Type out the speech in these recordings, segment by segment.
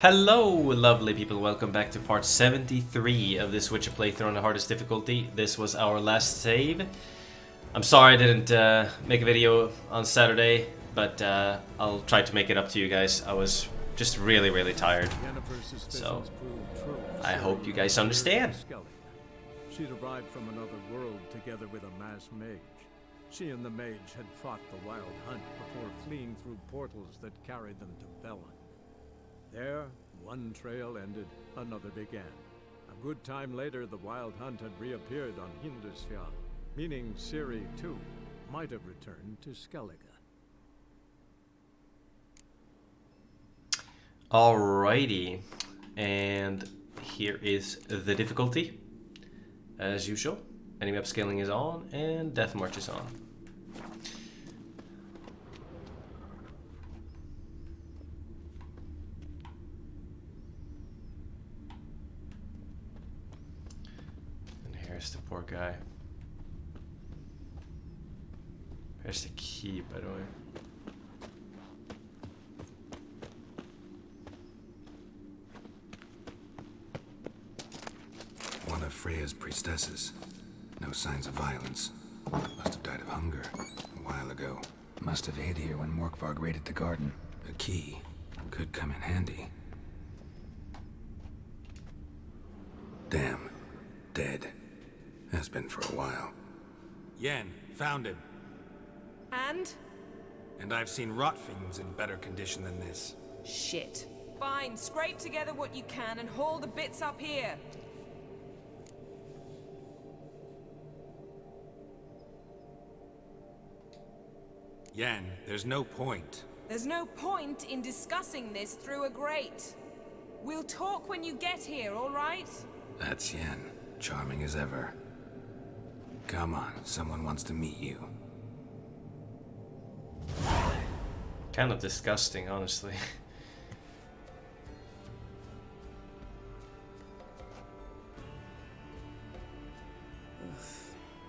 Hello lovely people, welcome back to part 73 of this Witcher playthrough on the hardest difficulty. This was our last save. I'm sorry I didn't make a video on Saturday, but I'll try to make it up to you guys. I was just really tired, so I hope you guys understand. She'd arrived from another world together with a masked mage. She and the mage had fought the Wild Hunt before fleeing through portals that carried them to Velen. There, one trail ended, another began. A good time later, the Wild Hunt had reappeared on Hindusfjall, meaning Ciri, too, might have returned to Skellige. Alrighty, and here is the difficulty. As usual, enemy upscaling is on, and Death March is on. Here's the poor guy. There's the key, by the way. One of Freya's priestesses. No signs of violence. Must have died of hunger a while ago. Must have hid here when Morkvarg raided the garden. A key could come in handy. Damn. Dead. Has been for a while. Yen, found him. And? And I've seen rot fiends in better condition than this. Shit. Fine, scrape together what you can and haul the bits up here. Yen, there's no point. There's no point in discussing this through a grate. We'll talk when you get here, all right? That's Yen. Charming as ever. Come on, someone wants to meet you. Kind of disgusting, honestly.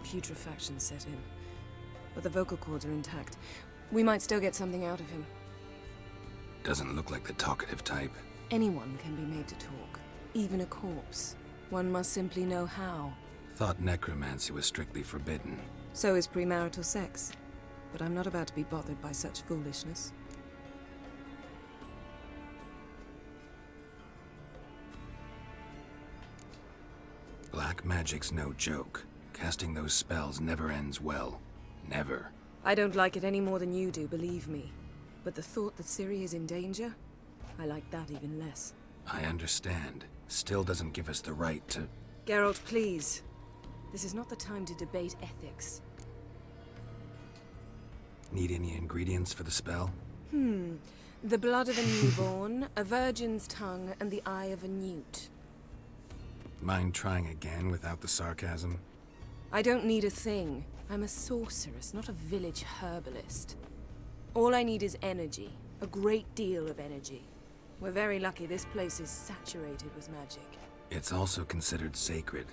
Putrefaction set in. But the vocal cords are intact. We might still get something out of him. Doesn't look like the talkative type. Anyone can be made to talk. Even a corpse. One must simply know how. Thought necromancy was strictly forbidden. So is premarital sex. But I'm not about to be bothered by such foolishness. Black magic's no joke. Casting those spells never ends well. Never. I don't like it any more than you do, believe me. But the thought that Ciri is in danger? I like that even less. I understand. Still doesn't give us the right to... Geralt, please. This is not the time to debate ethics. Need any ingredients for the spell? The blood of a newborn, a virgin's tongue, and the eye of a newt. Mind trying again without the sarcasm? I don't need a thing. I'm a sorceress, not a village herbalist. All I need is energy. A great deal of energy. We're very lucky this place is saturated with magic. It's also considered sacred.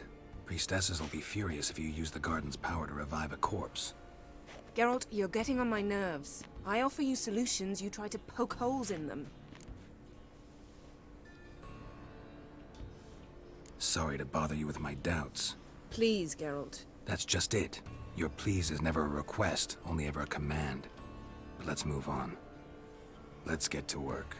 Priestesses will be furious if you use the garden's power to revive a corpse. Geralt, you're getting on my nerves. I offer you solutions, you try to poke holes in them. Sorry to bother you with my doubts. Please, Geralt. That's just it. Your please is never a request, only ever a command. But let's move on. Let's get to work.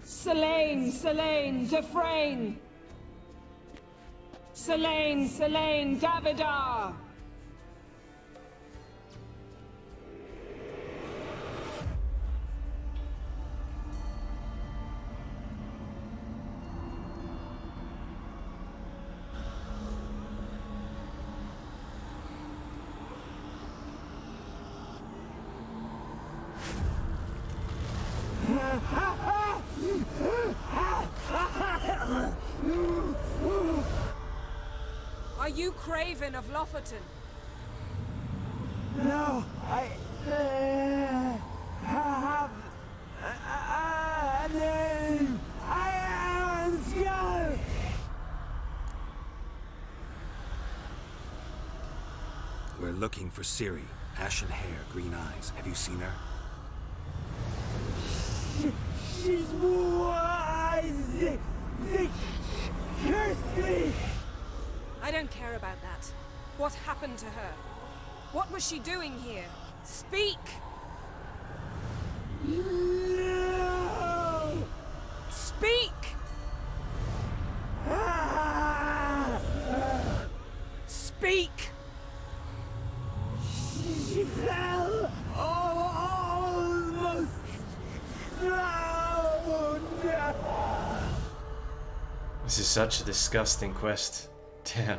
Selene, Defrain! Selene, Davidar! Are you Craven of Lofoten? No, I have a name. I am Scar. We're looking for Ciri. Ashen hair, green eyes. Have you seen her? She's wise! They cursed me! I don't care about that. What happened to her? What was she doing here? Speak! No! Speak! Ah! Speak! She fell! Almost drowned! This is such a disgusting quest. Damn.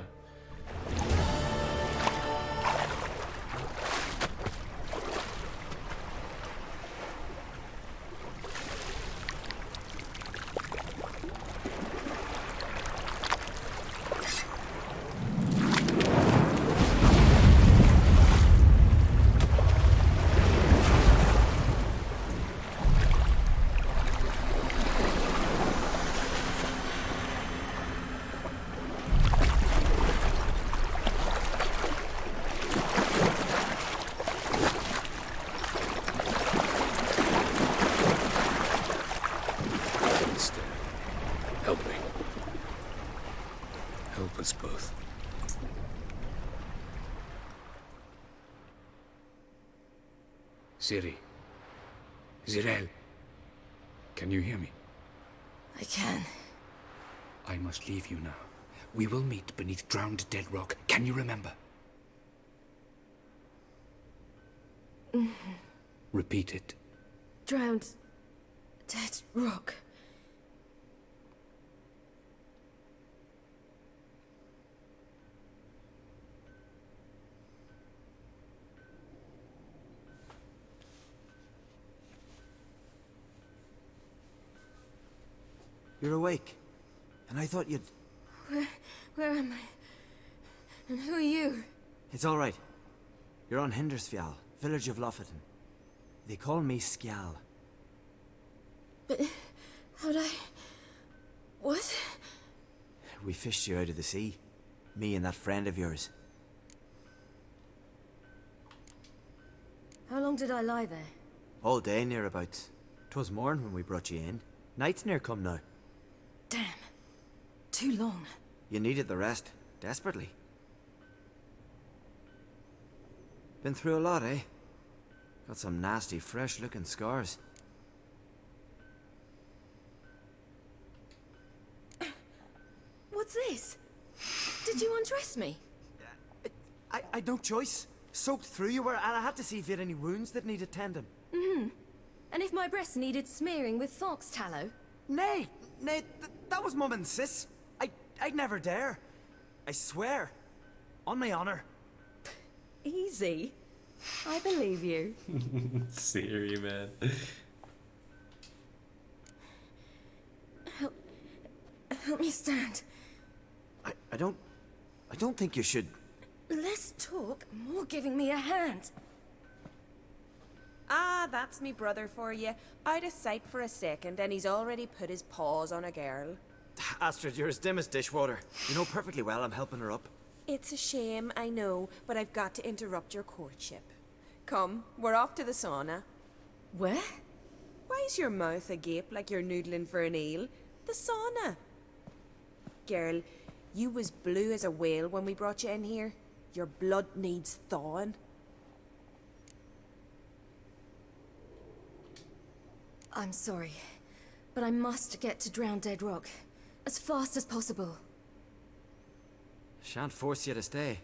Help me. Help us both. Ciri. Zirel. Can you hear me? I can. I must leave you now. We will meet beneath drowned dead rock. Can you remember? Repeat it. Drowned. Dead rock. You're awake. And I thought you'd... Where am I? And who are you? It's all right. You're on Hindersfjall, village of Lofoten. They call me Skjal. But how'd I... What? We fished you out of the sea. Me and that friend of yours. How long did I lie there? All day nearabouts. 'Twas morn when we brought you in. Night's near come now. Damn. Too long. You needed the rest. Desperately. Been through a lot, eh? Got some nasty, fresh-looking scars. What's this? Did you undress me? I'd no choice. Soaked through you were, and I had to see if you had any wounds that needed tending. And if my breasts needed smearing with fox tallow? Nay, that was Mum and Sis. I'd never dare. I swear. On my honor. Easy. I believe you. Ciri, man. Help me stand. I don't think you should... Less talk, more giving me a hand. Ah, that's me brother for you. Out of sight for a second, and he's already put his paws on a girl. Astrid, you're as dim as dishwater. You know perfectly well I'm helping her up. It's a shame, I know, but I've got to interrupt your courtship. Come, we're off to the sauna. Where? Why's your mouth agape like you're noodling for an eel? The sauna. Girl, you was blue as a whale when we brought you in here. Your blood needs thawing. I'm sorry, but I must get to Drowned Dead Rock as fast as possible. Shan't force you to stay.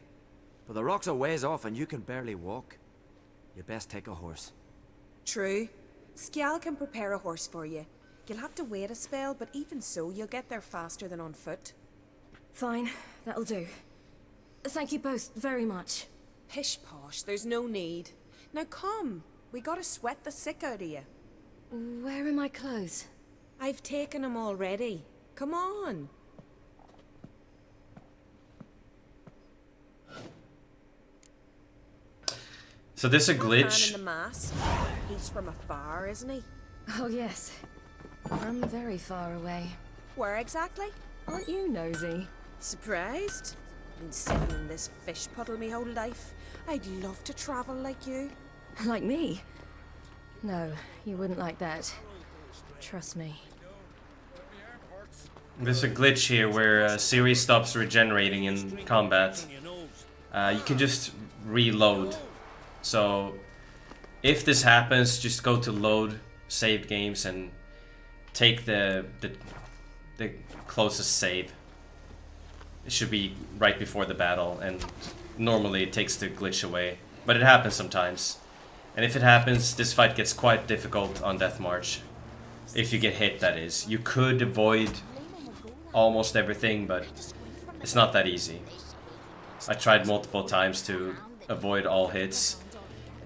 But the rock's a ways off and you can barely walk. You'd best take a horse. True. Skjal can prepare a horse for you. You'll have to wait a spell, but even so, you'll get there faster than on foot. Fine, that'll do. Thank you both very much. Pish posh, there's no need. Now come, we gotta sweat the sick out of you. Where are my clothes? I've taken them already. Come on. So this a That man glitch? in the mask. He's from afar, isn't he? Oh yes, from very far away. Where exactly? Aren't you nosy? Surprised? Been sitting in this fish puddle me whole life. I'd love to travel like you. Like me? No, you wouldn't like that. Trust me. There's a glitch here where Ciri stops regenerating in combat. You can just reload. So if this happens, just go to load saved games and take the closest save. It should be right before the battle, and normally it takes the glitch away. But it happens sometimes. And if it happens, this fight gets quite difficult on Death March. If you get hit, that is. You could avoid almost everything, but it's not that easy. I tried multiple times to avoid all hits,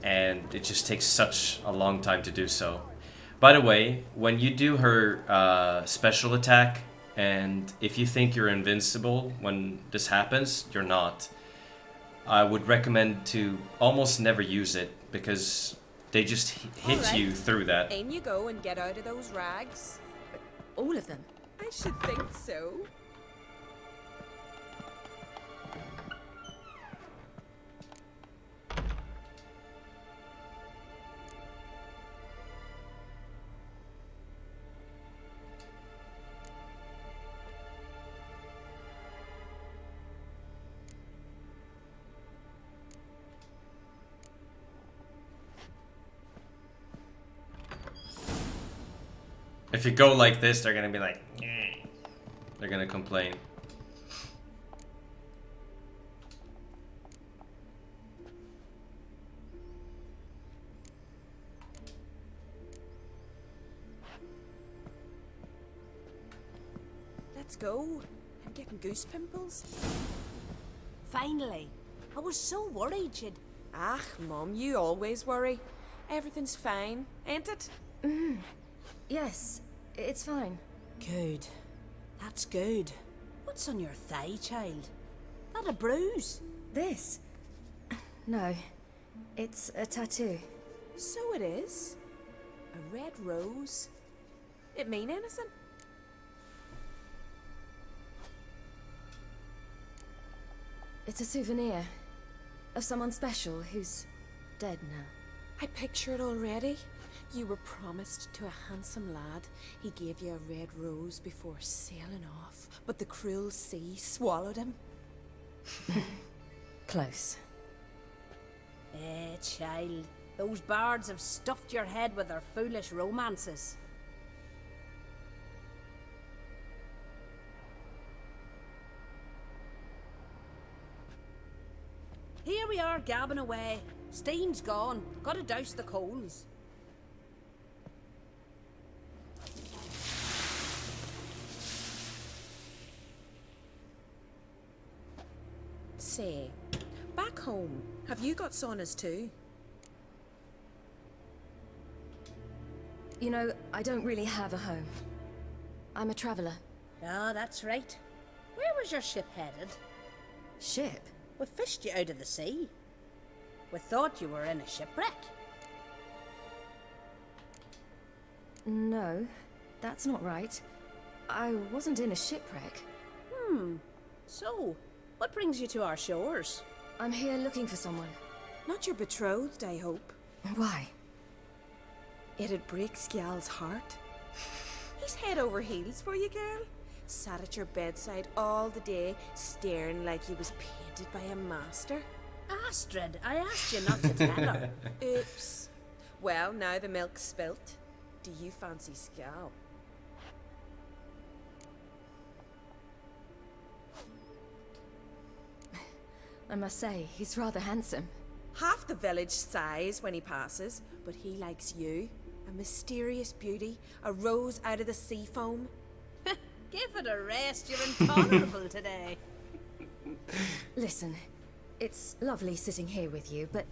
and it just takes such a long time to do so. By the way, when you do her special attack, and if you think you're invincible when this happens, you're not. I would recommend to almost never use it, because they just hit you through that. In you go and get out of those rags. All of them? I should think so. If you go like this, they're gonna be like, "Nyeh." They're gonna complain. Let's go. I'm getting goose pimples. Finally. I was so worried you'd... Ah, Mum, you always worry. Everything's fine, ain't it? Yes, it's fine. Good. That's good. What's on your thigh, child? That a bruise? This? No, it's a tattoo. So it is. A red rose. It mean anything? It's a souvenir of someone special who's dead now. I picture it already. You were promised to a handsome lad. He gave you a red rose before sailing off, but the cruel sea swallowed him. Close. Child. Those bards have stuffed your head with their foolish romances. Here we are gabbing away. Steam's gone. Gotta douse the coals. Say, back home, have you got saunas too? You know, I don't really have a home. I'm a traveller. Ah, that's right. Where was your ship headed? Ship? We fished you out of the sea. We thought you were in a shipwreck. No, that's not right. I wasn't in a shipwreck. So, what brings you to our shores? I'm here looking for someone. Not your betrothed, I hope. Why? It'd break Skjal's heart. He's head over heels for you, girl. Sat at your bedside all the day, staring like he was painted by a master. Astrid, I asked you not to tell her. Oops. Well, now the milk's spilt. Do you fancy Skjal? I must say, he's rather handsome. Half the village sighs when he passes, but he likes you. A mysterious beauty, a rose out of the sea foam. Give it a rest, you're intolerable today. Listen, it's lovely sitting here with you, but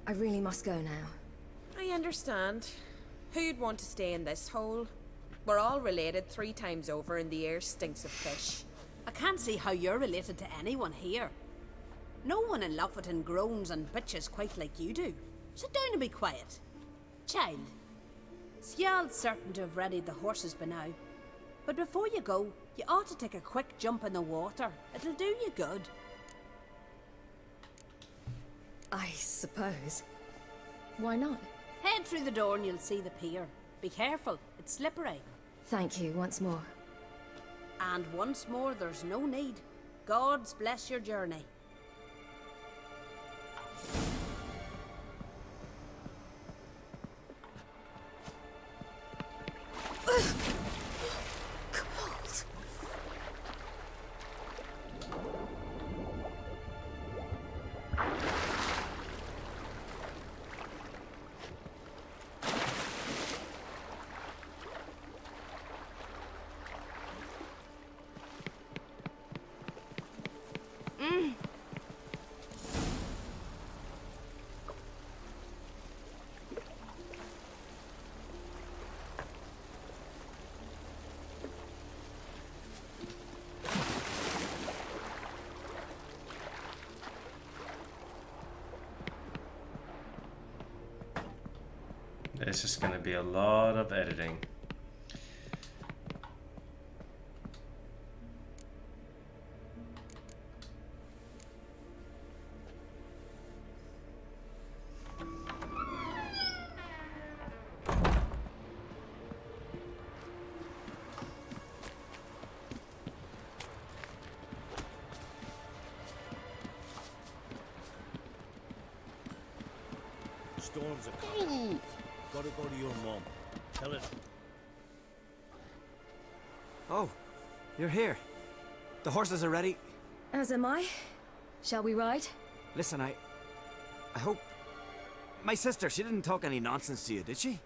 I really must go now. I understand. Who'd want to stay in this hole? We're all related 3 times over and the air stinks of fish. I can't see how you're related to anyone here. No one in Lofferton groans and bitches quite like you do. Sit down and be quiet. Child, Skjal's certain to have readied the horses by now. But before you go, you ought to take a quick jump in the water. It'll do you good. I suppose. Why not? Head through the door and you'll see the pier. Be careful, it's slippery. Thank you once more. And once more, there's no need. Gods bless your journey. Cold. This is gonna be a lot of editing. Storms are coming. Gotta go to your mom. Tell her. Oh, you're here. The horses are ready. As am I. Shall we ride? Listen, I hope... My sister, she didn't talk any nonsense to you, did she?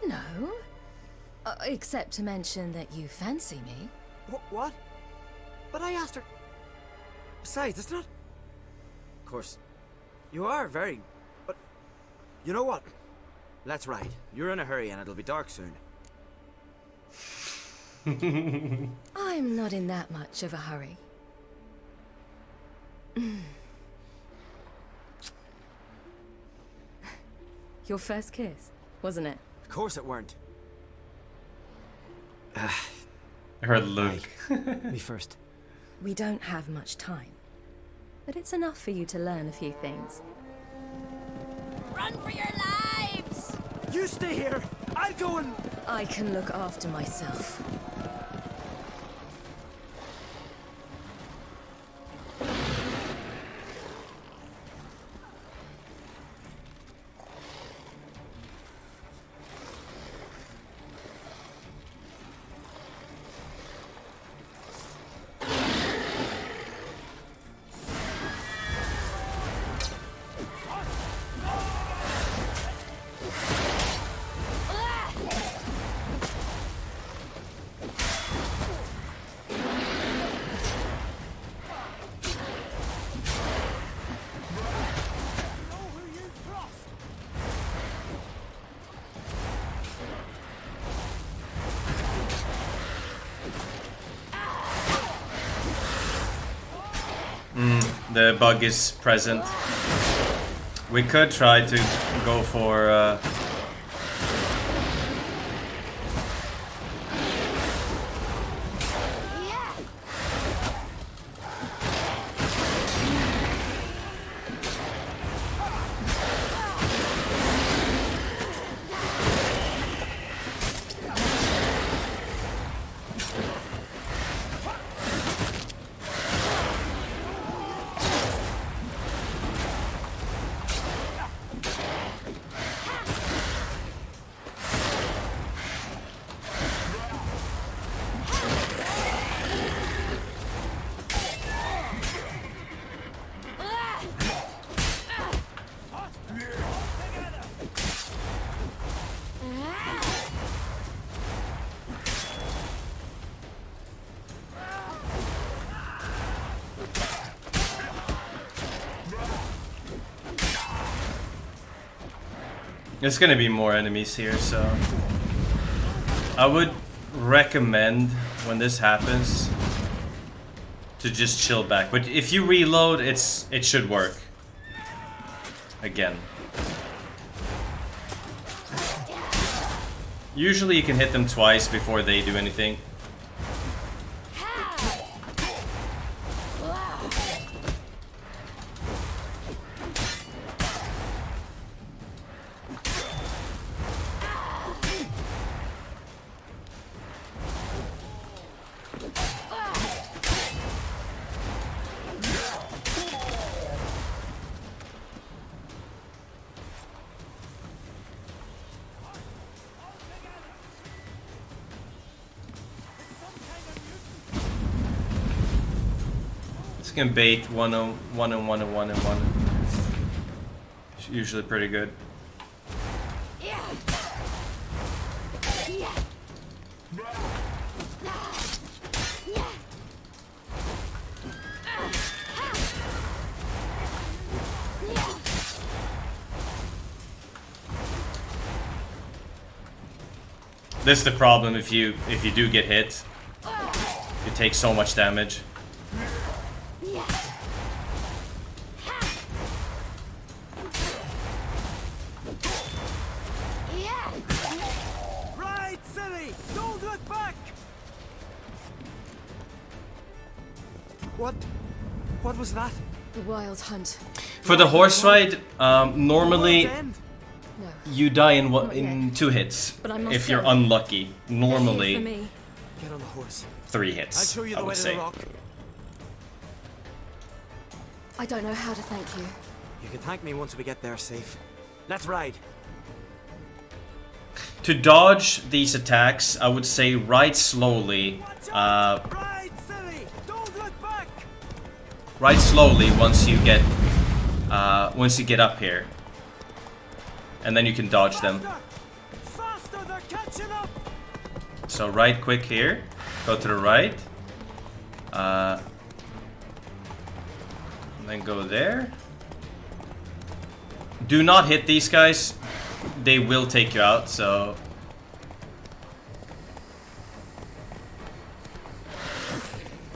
No. Except to mention that you fancy me. What? But I asked her... Besides, it's not... Of course, you are very... But... You know what? Let's ride. You're in a hurry and it'll be dark soon. I'm not in that much of a hurry. Your first kiss, wasn't it? Of course it weren't. Her look. Me first. We don't have much time. But it's enough for you to learn a few things. Run for your lives! You stay here! I'll go and... I can look after myself. The bug is present. We could try to go for There's gonna be more enemies here, so I would recommend when this happens to just chill back. But if you reload, it should work. Again. Usually you can hit them twice before they do anything. can bait 1 and 1 and 1 and 1 and 1. It's usually pretty good. This is the problem if you do get hit. You take so much damage. Right, Ciri! Don't look back! What was that? The wild hunt. For the horse ride, normally End? No. you die in 2 hits. But I must If you're say, unlucky. they're here for Normally me. Get on the horse. 3 hits. I'll show you I the way would to say. the rock. I don't know how to thank you. You can thank me once we get there safe. Let's ride. To dodge these attacks, I would say ride slowly. Ride, Ciri! Don't look back! Ride slowly once you get up here, and then you can dodge them. Faster, they're catching up! So ride quick here, go to the right, then go there. Do not hit these guys; they will take you out. So.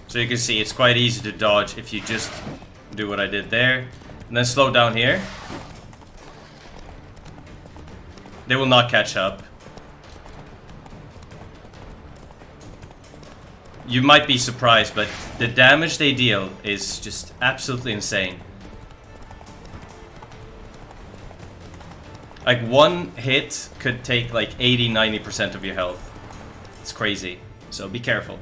So you can see it's quite easy to dodge if you just do what I did there. And then slow down here. They will not catch up. You might be surprised, but the damage they deal is just absolutely insane. Like 1 hit could take like 80-90% of your health. It's crazy. So be careful.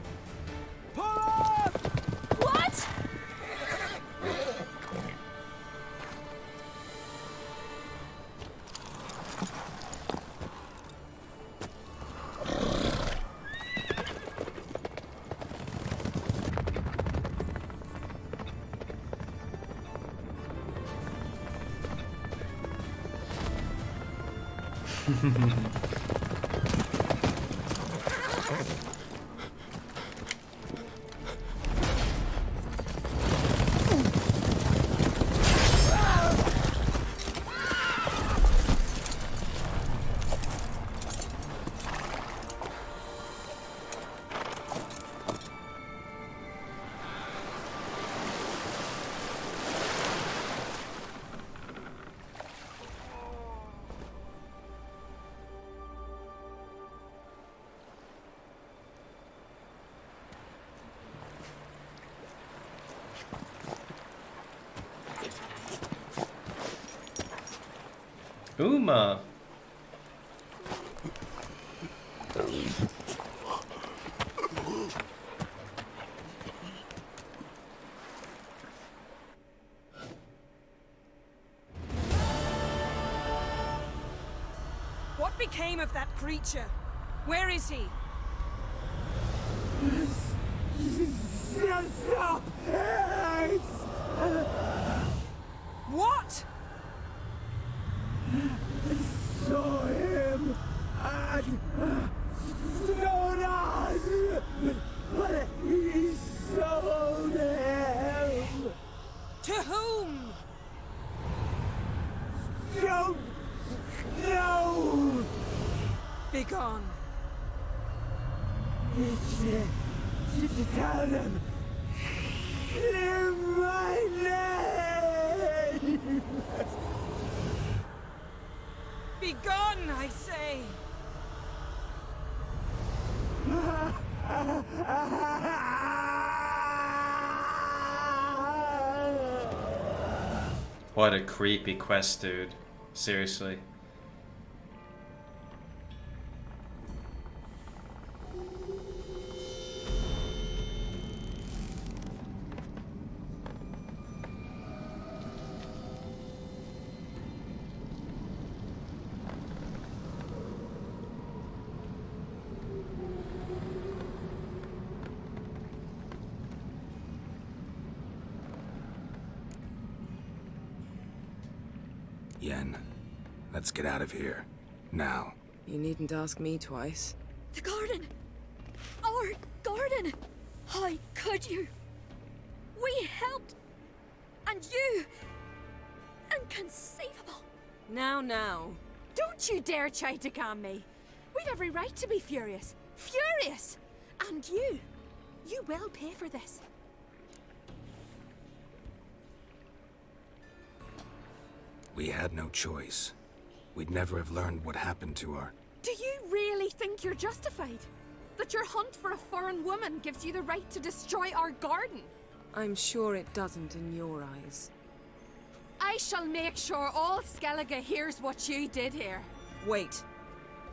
What? Uma. What became of that creature? Where is he? What? Saw him at Stonas, but he sold him. To whom? Don't know. Begone. Tell them. Clear my name. Begone, I say. What a creepy quest, dude. Seriously. Yen, let's get out of here. Now. You needn't ask me twice. The garden! Our garden! How could you? We helped! And you! Inconceivable! Now. Don't you dare try to calm me! We'd every right to be furious! Furious! And you will pay for this. We had no choice. We'd never have learned what happened to our... Do you really think you're justified? That your hunt for a foreign woman gives you the right to destroy our garden? I'm sure it doesn't in your eyes. I shall make sure all Skellige hears what you did here. Wait.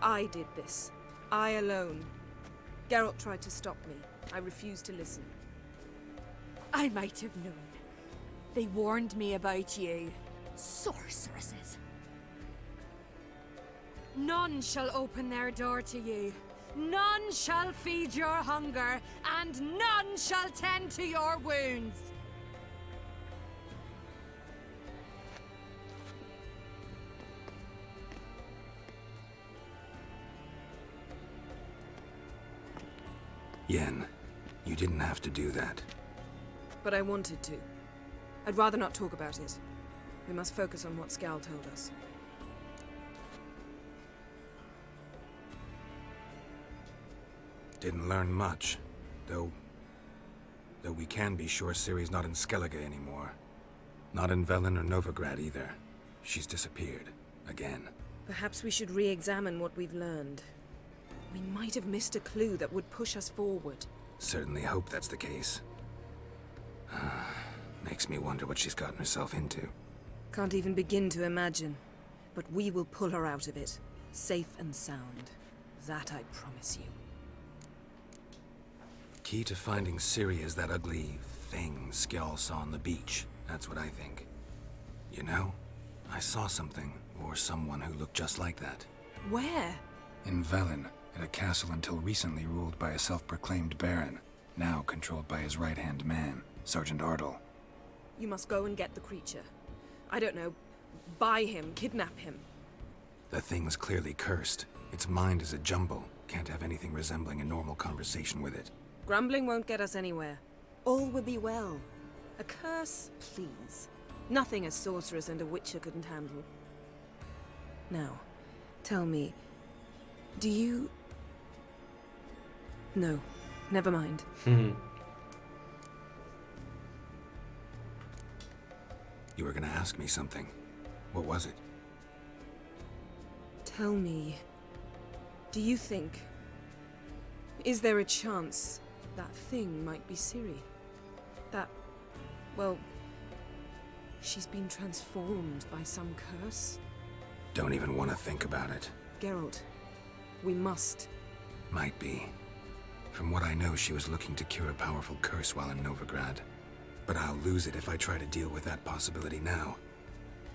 I did this. I alone. Geralt tried to stop me. I refused to listen. I might have known. They warned me about you. Sorceresses. None shall open their door to you. None shall feed your hunger, and none shall tend to your wounds. Yen, you didn't have to do that. But I wanted to. I'd rather not talk about it. We must focus on what Skal told us. Didn't learn much, though we can be sure Ciri's not in Skellige anymore. Not in Velen or Novigrad either. She's disappeared. Again. Perhaps we should re-examine what we've learned. We might have missed a clue that would push us forward. Certainly hope that's the case. Makes me wonder what she's gotten herself into. Can't even begin to imagine. But we will pull her out of it. Safe and sound. That I promise you. Key to finding Ciri is that ugly thing Skjall saw on the beach. That's what I think. You know, I saw something, or someone who looked just like that. Where? In Velen, at a castle until recently ruled by a self-proclaimed baron, now controlled by his right-hand man, Sergeant Ardle. You must go and get the creature. I don't know, buy him, kidnap him. The thing's clearly cursed. Its mind is a jumble. Can't have anything resembling a normal conversation with it. Grumbling won't get us anywhere. All will be well. A curse, please. Nothing a sorceress and a witcher couldn't handle. Now, tell me, do you... No, never mind. You were gonna ask me something. What was it? Tell me, do you think... Is there a chance that thing might be Ciri? That... well... she's been transformed by some curse? Don't even want to think about it. Geralt, we must. Might be. From what I know, she was looking to cure a powerful curse while in Novigrad. But I'll lose it if I try to deal with that possibility now.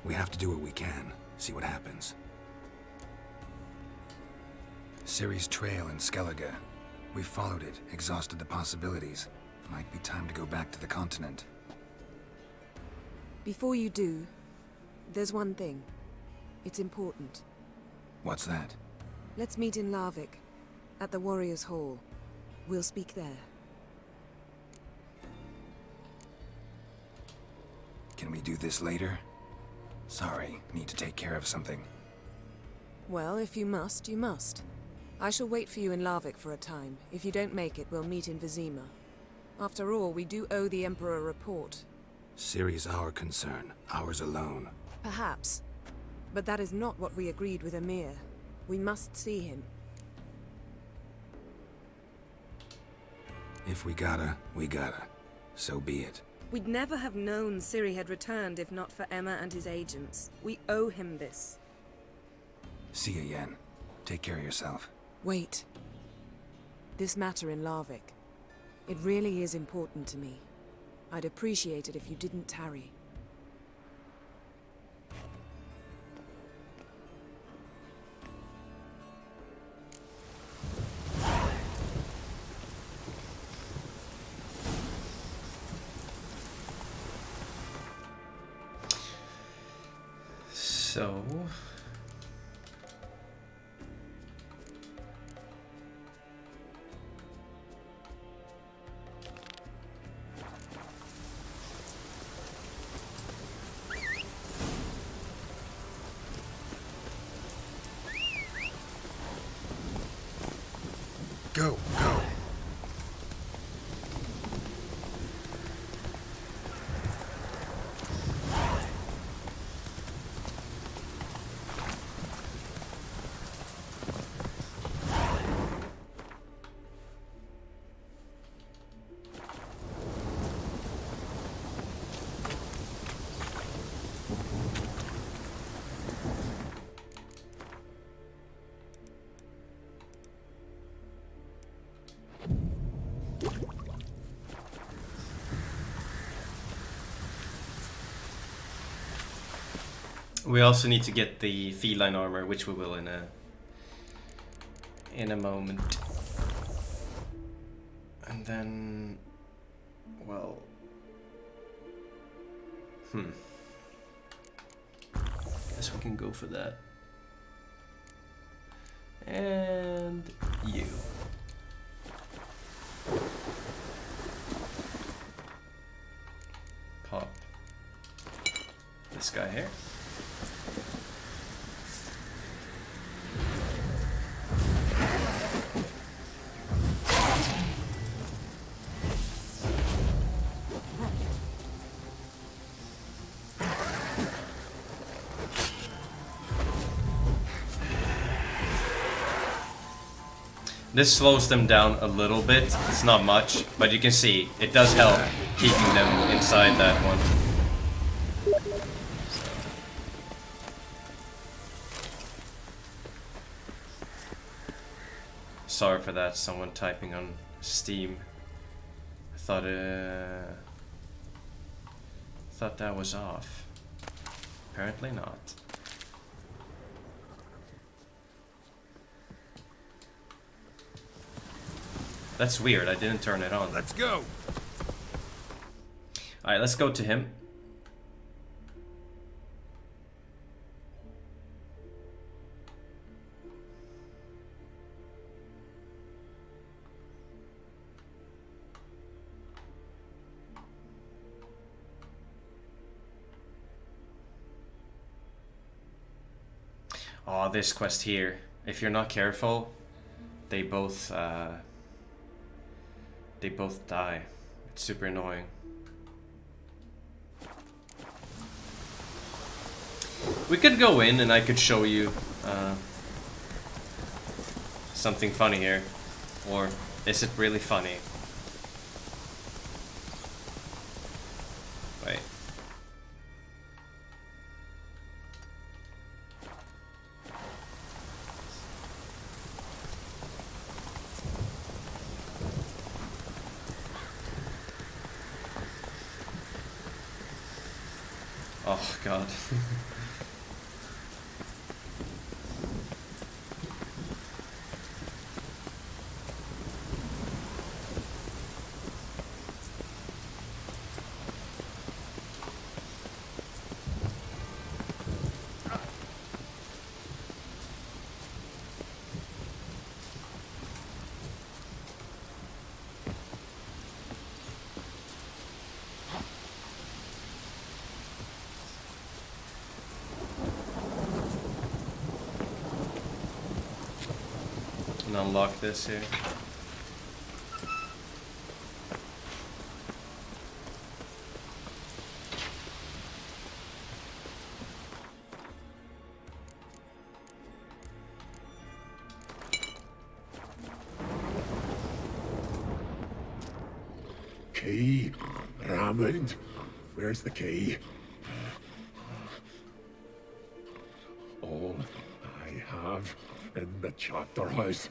We have to do what we can, see what happens. Ciri's trail in Skellige. We followed it, exhausted the possibilities. Might be time to go back to the continent. Before you do, there's one thing. It's important. What's that? Let's meet in Larvik, at the Warriors' Hall. We'll speak there. Can we do this later? Sorry, need to take care of something. Well, if you must, you must. I shall wait for you in Larvik for a time. If you don't make it, we'll meet in Vizima. After all, we do owe the Emperor a report. Ciri's our concern, ours alone. Perhaps. But that is not what we agreed with Emir. We must see him. If we gotta, we gotta. So be it. We'd never have known Ciri had returned if not for Emma and his agents. We owe him this. See ya, Yen. Take care of yourself. Wait. This matter in Larvik. It really is important to me. I'd appreciate it if you didn't tarry. So... Go, go. We also need to get the feline armor, which we will in a moment. And then, well, guess we can go for that. And you. Pop this guy here. This slows them down a little bit. It's not much, but you can see it does help keeping them inside that one. Sorry for that, someone typing on Steam. I thought that was off. Apparently not. That's weird, I didn't turn it on. Let's go! Alright, let's go to him. Oh, this quest here. If you're not careful, they both die. It's super annoying. We could go in and I could show you something funny here. Or is it really funny? Wait. Oh god. And unlock this here. Key, Raymond, where's the key? All I have in the chapter house,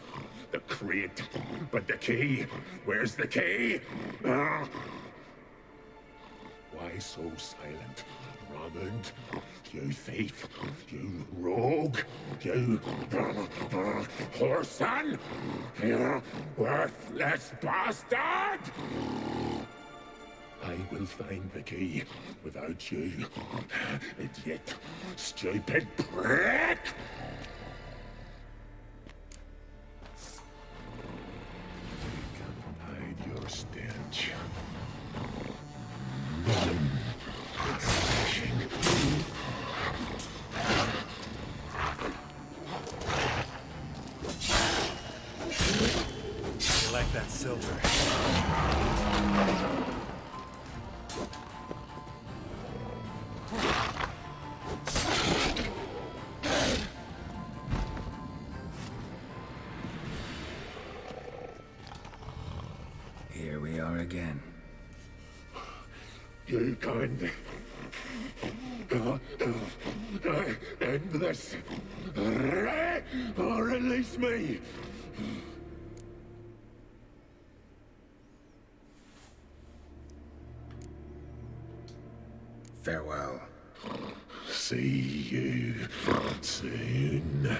the crate, but the key, where's the key? Why so silent, Raymond? You thief, you rogue, you whoreson, you worthless bastard! I will will find the key without you. Idiot. Stupid prick! Hide your stench. You like that silver? Here we are again. You can end this, or release me. Farewell. See you soon.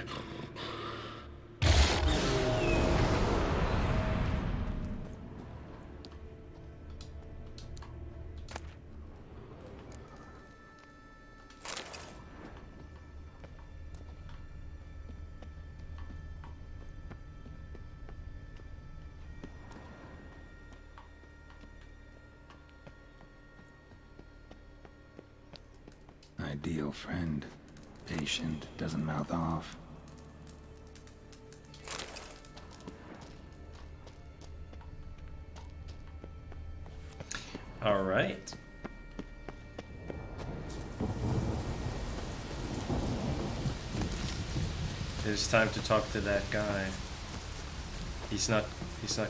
Ideal friend. Patient, doesn't mouth off. All right. It's time to talk to that guy. He's not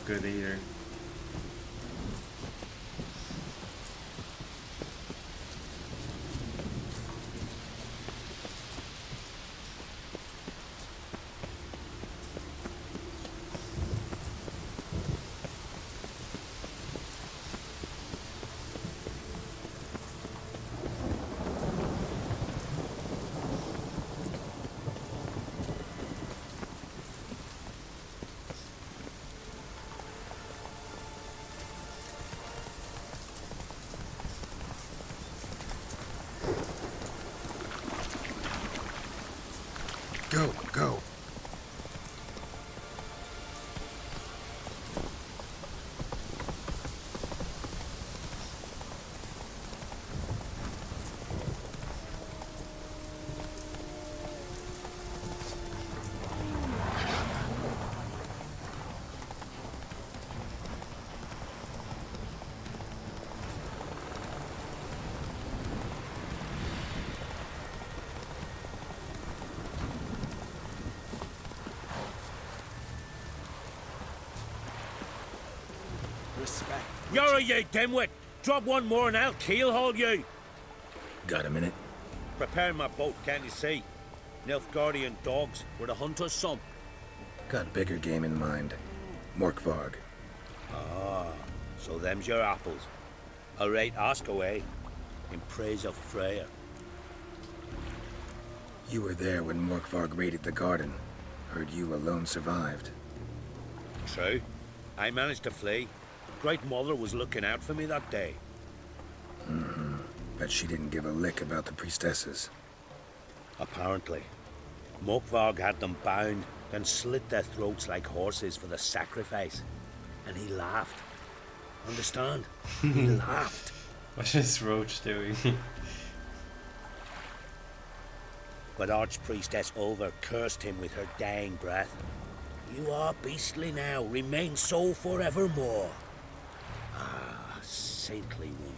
good either. Go, go. Respect. You're a you dimwit! Drop one more and I'll keelhaul you! Got a minute? Prepare my boat, can't you see? Nilfgaardian dogs were the hunters' some. Got bigger game in mind. Morkvarg. Ah, so them's your apples. Alright, ask away. In praise of Freya. You were there when Morkvarg raided the garden. Heard you alone survived. True. I managed to flee. Great Mother was looking out for me that day. Mm-hmm. But she didn't give a lick about the priestesses. Apparently. Morkvarg had them bound, then slit their throats like horses for the sacrifice. And he laughed. Understand? He laughed. What is Roach doing? But Archpriestess Ulver cursed him with her dying breath. You are beastly now, remain so forevermore. Ah, saintly woman.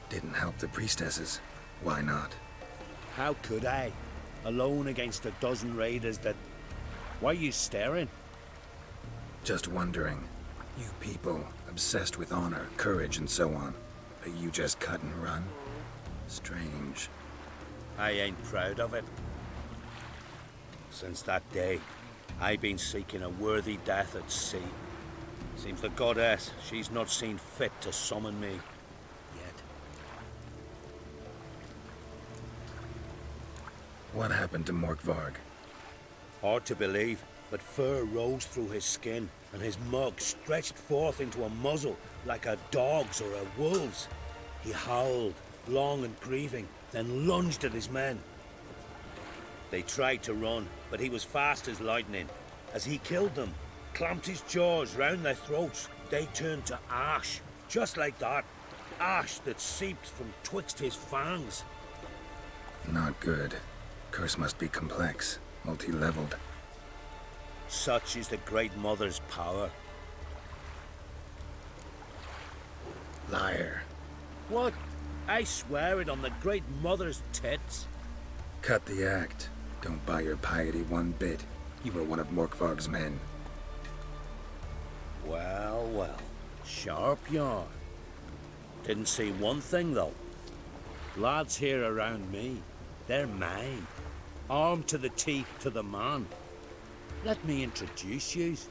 Didn't help the priestesses. Why not? How could I? Alone against a dozen raiders that... Why are you staring? Just wondering. You people, obsessed with honor, courage, and so on. But you just cut and run? Strange. I ain't proud of it. Since that day, I've been seeking a worthy death at sea. Seems the goddess, she's not seen fit to summon me. Yet. What happened to Morkvarg? Hard to believe, but fur rose through his skin, and his mug stretched forth into a muzzle like a dog's or a wolf's. He howled, long and grieving, then lunged at his men. They tried to run, but he was fast as lightning. As he killed them, clamped his jaws round their throats, they turned to ash, just like that. Ash that seeped from twixt his fangs. Not good. Curse must be complex, multi-leveled. Such is the Great Mother's power. Liar. What? I swear it on the Great Mother's tits. Cut the act. Don't buy your piety one bit. You were one of Morkvarg's men. Well, well. Sharp yarn. Didn't see one thing, though. Lads here around me, they're mine. Armed to the teeth to the man. Let me introduce yous.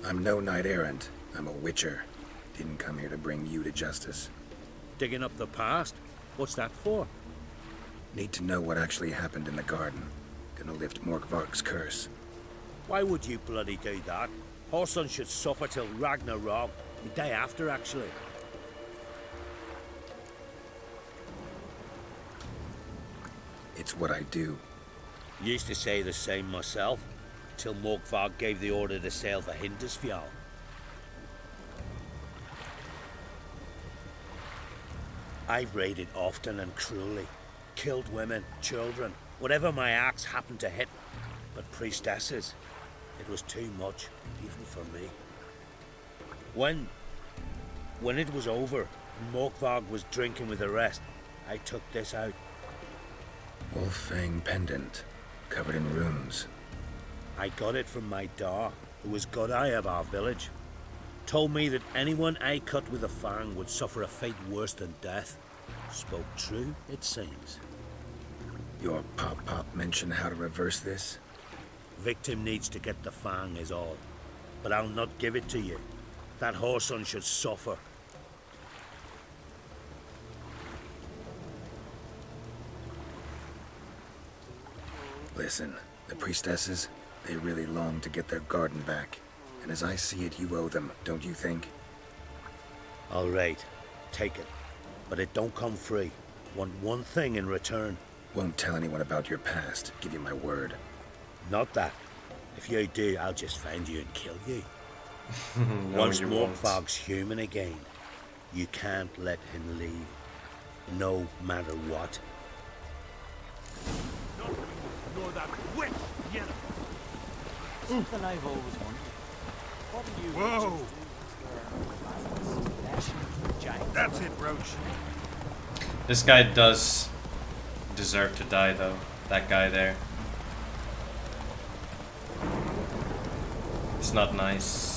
I'm no knight-errant. I'm a witcher. Didn't come here to bring you to justice. Digging up the past? What's that for? Need to know what actually happened in the garden. Gonna lift Morkvarg's curse. Why would you bloody do that? Horson should suffer till Ragnarok. The day after, actually. It's what I do. Used to say the same myself, till Morkvarg gave the order to sail for Hindisfjall. I've raided often and cruelly. Killed women, children, whatever my axe happened to hit. But priestesses, it was too much, even for me. When it was over, and Morkvarg was drinking with the rest, I took this out. Wolf-fang pendant, covered in runes. I got it from my da, who was god eye of our village. Told me that anyone I cut with a fang would suffer a fate worse than death. Spoke true, it seems. Your pop-pop mentioned how to reverse this? Victim needs to get the fang is all. But I'll not give it to you. That Horson should suffer. Listen, the priestesses, they really long to get their garden back. And as I see it, you owe them, don't you think? All right, take it. But it don't come free. Want one thing in return. Won't tell anyone about your past, give you my word. Not that. If you do, I'll just find you and kill you. No, Once you won't. Morkvarg's human again, you can't let him leave. No matter what. Nor that witch, yet. Something I've always wondered. What do you Whoa! Giant. That's it, Roach. This guy does deserve to die, though. That guy there. It's not nice.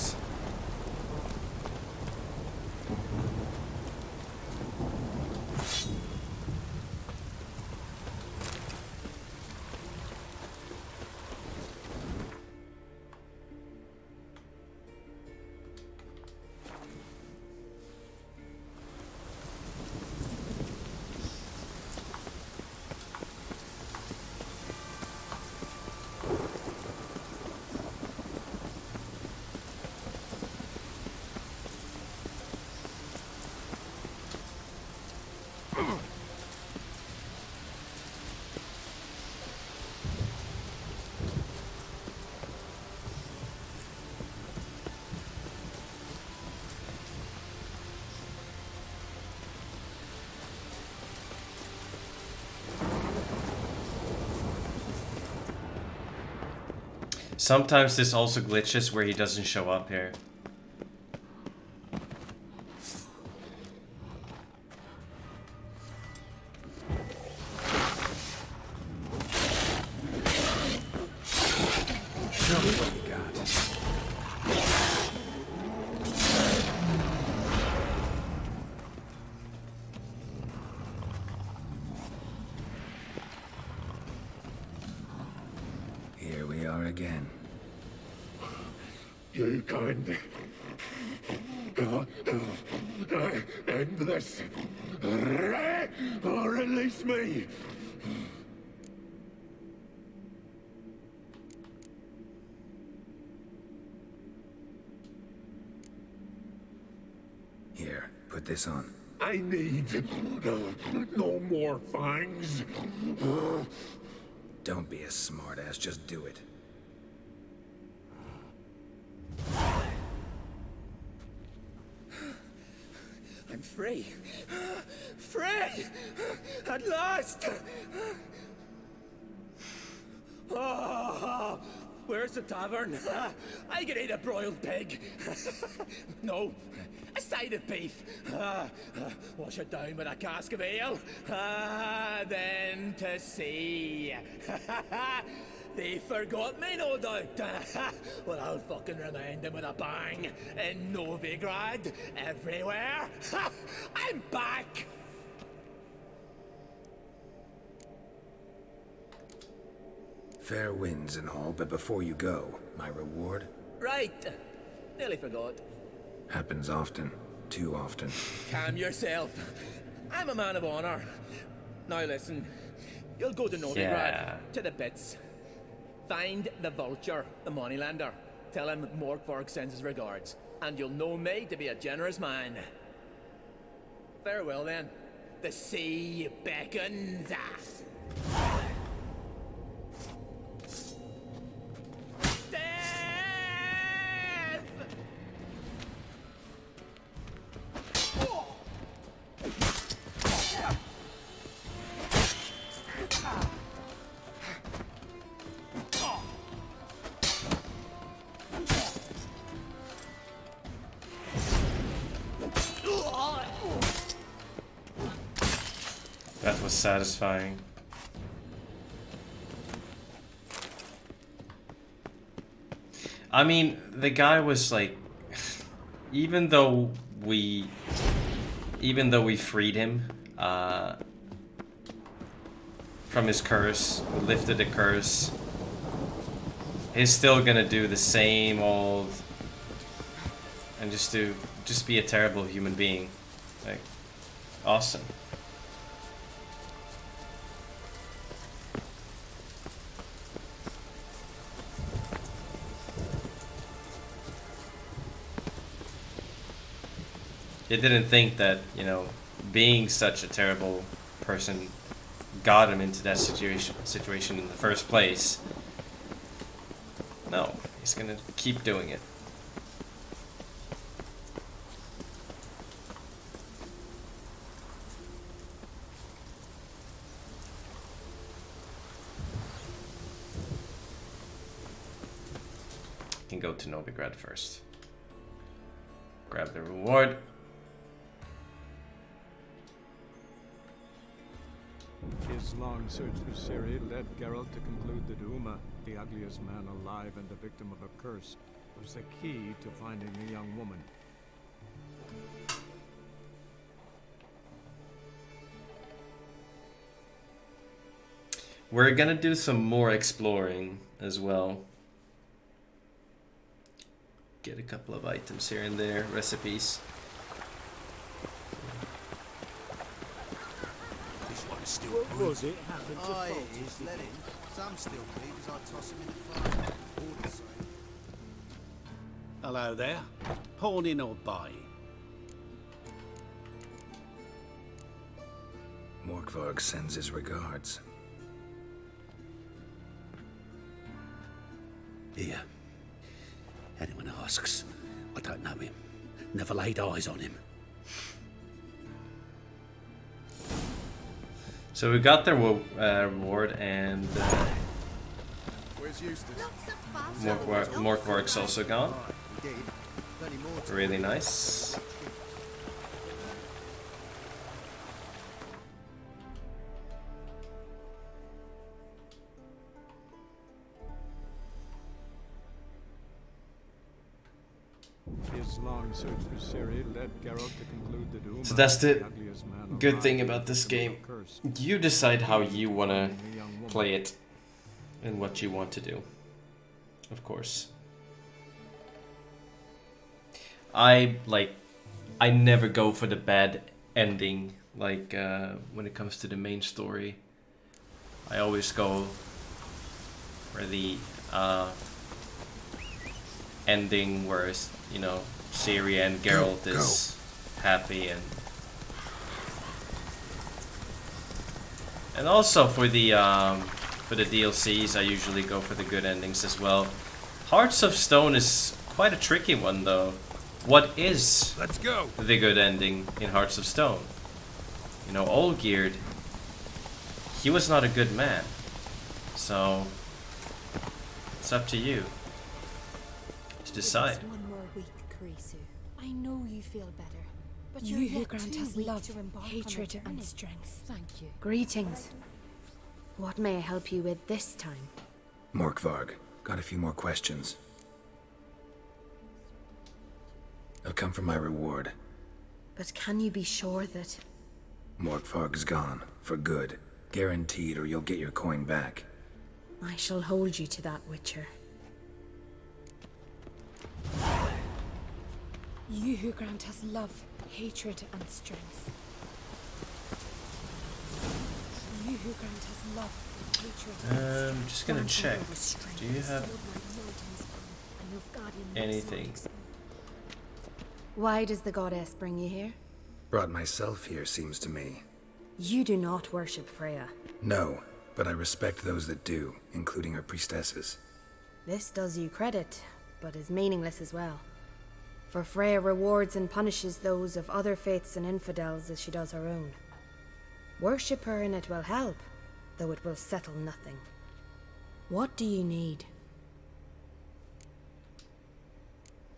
Sometimes this also glitches where he doesn't show up here. Show me what you got. Here we are again. You can't end this. Or release me. this on? I need no more fangs. Don't be a smartass, just do it. I'm free. Free! At last! Oh, where's the tavern? I can eat a broiled pig. No, a side of beef. Wash it down with a cask of ale. Then to sea. They forgot me, no doubt. Well, I'll fucking remind them with a bang. In Novigrad, everywhere. I'm back! Fair winds and all, but before you go, my reward? Right. Nearly forgot. Happens often. Too often. Calm yourself. I'm a man of honor. Now listen. You'll go to Novigrad, to the bits. Find the vulture, the moneylender. Tell him Morkvarg sends his regards. And you'll know me to be a generous man. Farewell then. The sea beckons. That was satisfying. I mean, the guy was like, even though we freed him from his curse, we lifted the curse, he's still gonna do the same old and just be a terrible human being. Like, awesome. He didn't think that, you know, being such a terrible person got him into that situation in the first place. No, he's gonna keep doing it. Can go to Novigrad first. Grab the reward. His long search for Ciri led Geralt to conclude that Uma, the ugliest man alive and the victim of a curse, was the key to finding the young woman. We're gonna do some more exploring as well. Get a couple of items here and there, recipes. What was it happened to Fulton's let him. Some still believe I toss him in the fire. All the same. Hello there. Pawning or buying? Morkvarg sends his regards. Here. Anyone asks, I don't know him. Never laid eyes on him. So we got their reward, and Morkvarg's also gone. Really nice. His long search for Ciri led Geralt to conclude that Uma, So that's the ugliest man good alive, thing about this game. You decide how you want to play it and what you want to do, of course. I never go for the bad ending, like when it comes to the main story. I always go for the ending where, you know, Ciri and Geralt is happy and And also for the DLCs, I usually go for the good endings as well. Hearts of Stone is quite a tricky one, though. What is the good ending in Hearts of Stone? You know, Olgierd, he was not a good man. So, it's up to you to decide. Just one more week, Ciri. I know you feel better, but You you're who yet grant too us weak love, to embark on a hatred, journey. and strength. Thank you. Greetings. What may I help you with this time? Morkvarg, got a few more questions. I've come for my reward. But can you be sure that... Morkvarg's gone, for good. Guaranteed, or you'll get your coin back. I shall hold you to that, Witcher. You who grant us love, hatred, and strength. You who grant us love, hatred, and strength. I'm just gonna check. Do you have anything? Why does the goddess bring you here? Brought myself here, seems to me. You do not worship Freya. No, but I respect those that do, including her priestesses. This does you credit, but is meaningless as well. For Freya rewards and punishes those of other faiths and infidels as she does her own. Worship her and it will help, though it will settle nothing. What do you need?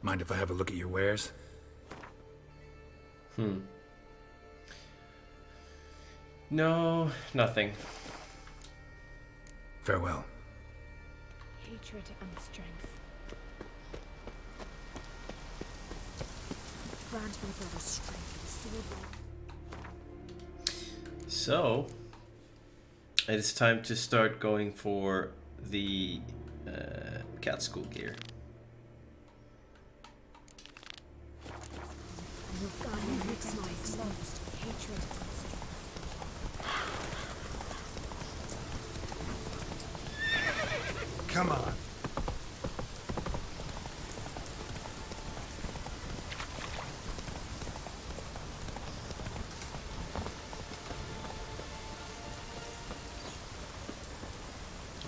Mind if I have a look at your wares? No, nothing. Farewell. Hatred and strength. Grant my brother strength and sword. So, it is time to start going for the cat school gear. Come on.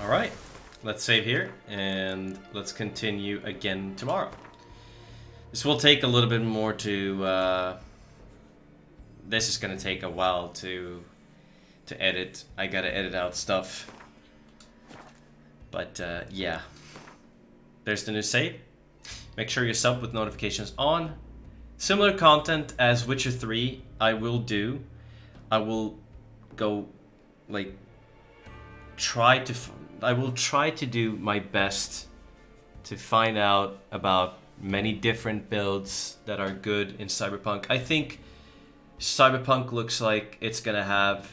All right, let's save here and let's continue again tomorrow. This will take a little bit more to. This is gonna take a while to edit. I gotta edit out stuff. But yeah, there's the new save. Make sure you're subbed with notifications on. Similar content as Witcher 3 I will do. I will go like I will try to do my best to find out about many different builds that are good in Cyberpunk. I think Cyberpunk looks like it's gonna have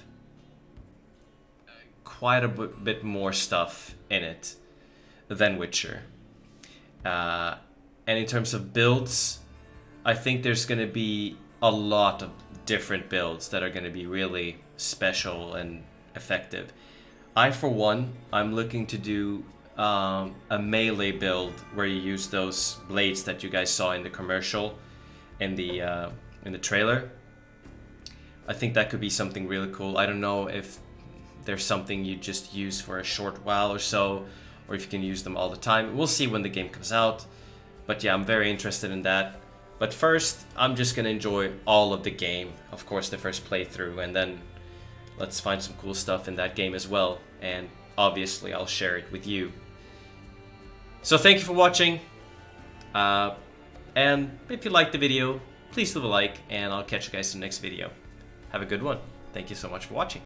quite a bit more stuff in it than Witcher. And in terms of builds, I think there's going to be a lot of different builds that are going to be really special and effective. For one, I'm looking to do a melee build where you use those blades that you guys saw in the commercial, in the trailer. I think that could be something really cool. I don't know if there's something you just use for a short while or so, or if you can use them all the time. We'll see when the game comes out. But yeah, I'm very interested in that. But first, I'm just gonna enjoy all of the game. Of course, the first playthrough, and then let's find some cool stuff in that game as well. And obviously, I'll share it with you. So thank you for watching. And if you liked the video, please leave a like, and I'll catch you guys in the next video. Have a good one. Thank you so much for watching.